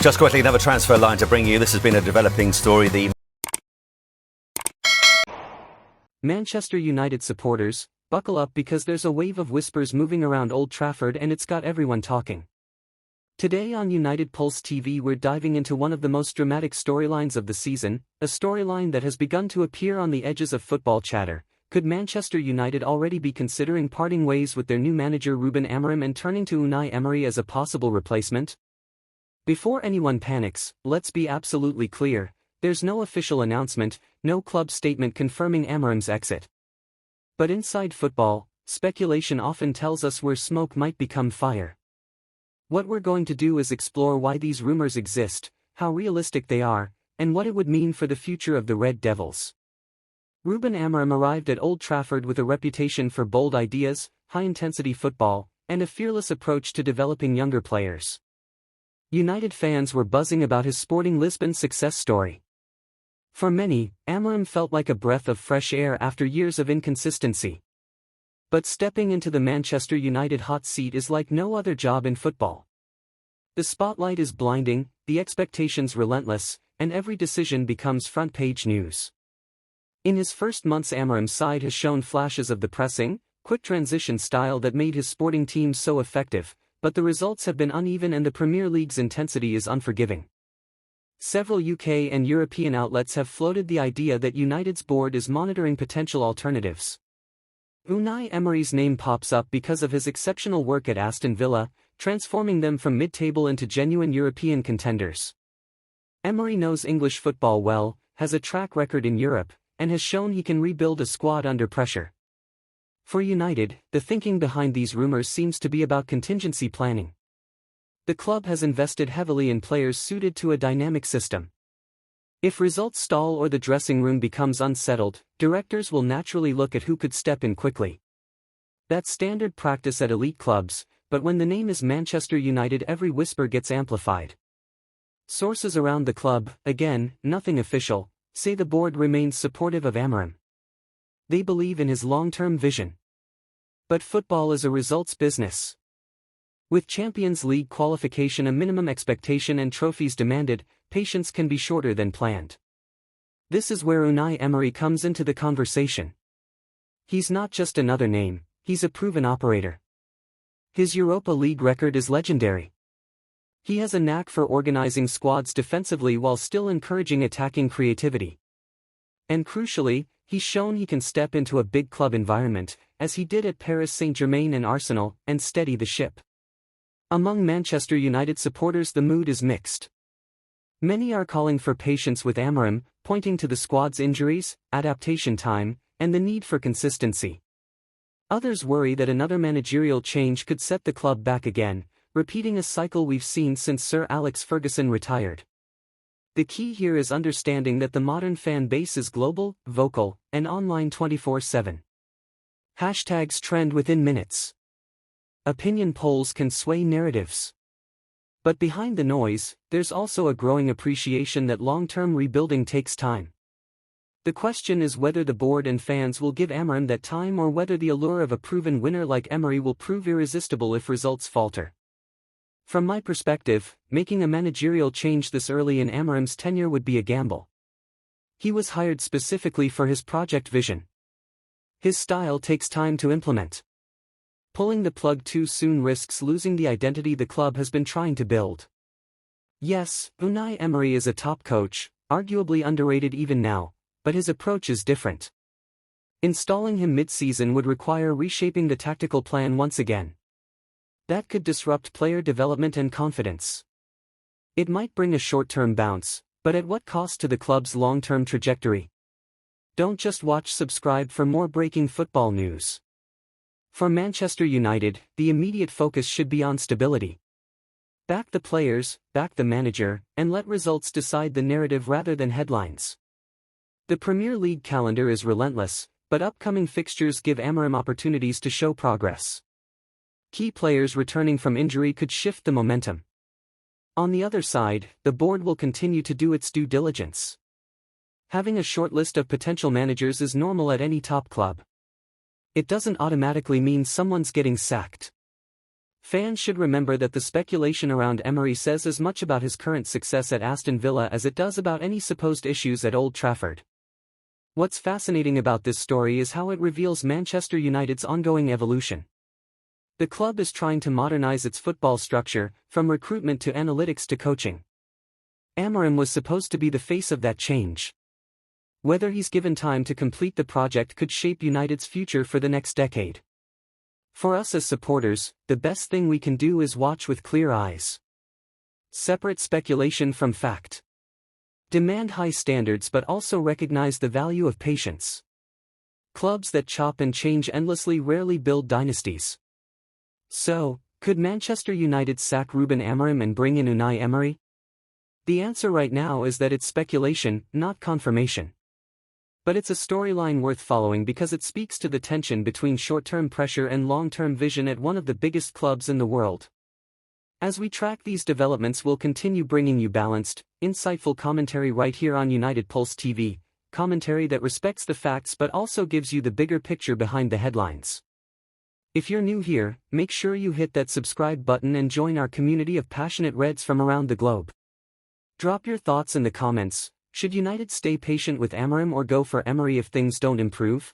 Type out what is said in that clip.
Just quickly, another transfer line to bring you. This has been a developing story. The Manchester United supporters, buckle up because there's a wave of whispers moving around Old Trafford and it's got everyone talking. Today on United Pulse TV we're diving into one of the most dramatic storylines of the season, a storyline that has begun to appear on the edges of football chatter. Could Manchester United already be considering parting ways with their new manager Ruben Amorim and turning to Unai Emery as a possible replacement? Before anyone panics, let's be absolutely clear, there's no official announcement, no club statement confirming Amorim's exit. But inside football, speculation often tells us where smoke might become fire. What we're going to do is explore why these rumors exist, how realistic they are, and what it would mean for the future of the Red Devils. Ruben Amorim arrived at Old Trafford with a reputation for bold ideas, high-intensity football, and a fearless approach to developing younger players. United fans were buzzing about his Sporting Lisbon success story. For many, Amorim felt like a breath of fresh air after years of inconsistency. But stepping into the Manchester United hot seat is like no other job in football. The spotlight is blinding, the expectations relentless, and every decision becomes front-page news. In his first months Amorim's side has shown flashes of the pressing, quick transition style that made his Sporting team so effective, but the results have been uneven and the Premier League's intensity is unforgiving. Several UK and European outlets have floated the idea that United's board is monitoring potential alternatives. Unai Emery's name pops up because of his exceptional work at Aston Villa, transforming them from mid-table into genuine European contenders. Emery knows English football well, has a track record in Europe, and has shown he can rebuild a squad under pressure. For United, the thinking behind these rumors seems to be about contingency planning. The club has invested heavily in players suited to a dynamic system. If results stall or the dressing room becomes unsettled, directors will naturally look at who could step in quickly. That's standard practice at elite clubs, but when the name is Manchester United every whisper gets amplified. Sources around the club, again, nothing official, say the board remains supportive of Amorim. They believe in his long-term vision. But football is a results business. With Champions League qualification a minimum expectation and trophies demanded, patience can be shorter than planned. This is where Unai Emery comes into the conversation. He's not just another name, he's a proven operator. His Europa League record is legendary. He has a knack for organizing squads defensively while still encouraging attacking creativity. And crucially, he's shown he can step into a big club environment, as he did at Paris Saint-Germain and Arsenal, and steady the ship. Among Manchester United supporters the mood is mixed. Many are calling for patience with Amorim, pointing to the squad's injuries, adaptation time, and the need for consistency. Others worry that another managerial change could set the club back again, repeating a cycle we've seen since Sir Alex Ferguson retired. The key here is understanding that the modern fan base is global, vocal, and online 24/7. Hashtags trend within minutes. Opinion polls can sway narratives. But behind the noise, there's also a growing appreciation that long-term rebuilding takes time. The question is whether the board and fans will give Amorim that time or whether the allure of a proven winner like Emery will prove irresistible if results falter. From my perspective, making a managerial change this early in Amorim's tenure would be a gamble. He was hired specifically for his project vision. His style takes time to implement. Pulling the plug too soon risks losing the identity the club has been trying to build. Yes, Unai Emery is a top coach, arguably underrated even now, but his approach is different. Installing him mid-season would require reshaping the tactical plan once again. That could disrupt player development and confidence. It might bring a short-term bounce, but at what cost to the club's long-term trajectory? Don't just watch, subscribe for more breaking football news. For Manchester United, the immediate focus should be on stability. Back the players, back the manager, and let results decide the narrative rather than headlines. The Premier League calendar is relentless, but upcoming fixtures give Amorim opportunities to show progress. Key players returning from injury could shift the momentum. On the other side, the board will continue to do its due diligence. Having a short list of potential managers is normal at any top club. It doesn't automatically mean someone's getting sacked. Fans should remember that the speculation around Emery says as much about his current success at Aston Villa as it does about any supposed issues at Old Trafford. What's fascinating about this story is how it reveals Manchester United's ongoing evolution. The club is trying to modernize its football structure, from recruitment to analytics to coaching. Amorim was supposed to be the face of that change. Whether he's given time to complete the project could shape United's future for the next decade. For us as supporters, the best thing we can do is watch with clear eyes. Separate speculation from fact. Demand high standards but also recognize the value of patience. Clubs that chop and change endlessly rarely build dynasties. So, could Manchester United sack Ruben Amorim and bring in Unai Emery? The answer right now is that it's speculation, not confirmation. But it's a storyline worth following because it speaks to the tension between short-term pressure and long-term vision at one of the biggest clubs in the world. As we track these developments, we'll continue bringing you balanced, insightful commentary right here on United Pulse TV, commentary that respects the facts but also gives you the bigger picture behind the headlines. If you're new here, make sure you hit that subscribe button and join our community of passionate Reds from around the globe. Drop your thoughts in the comments. Should United stay patient with Amorim or go for Emery if things don't improve?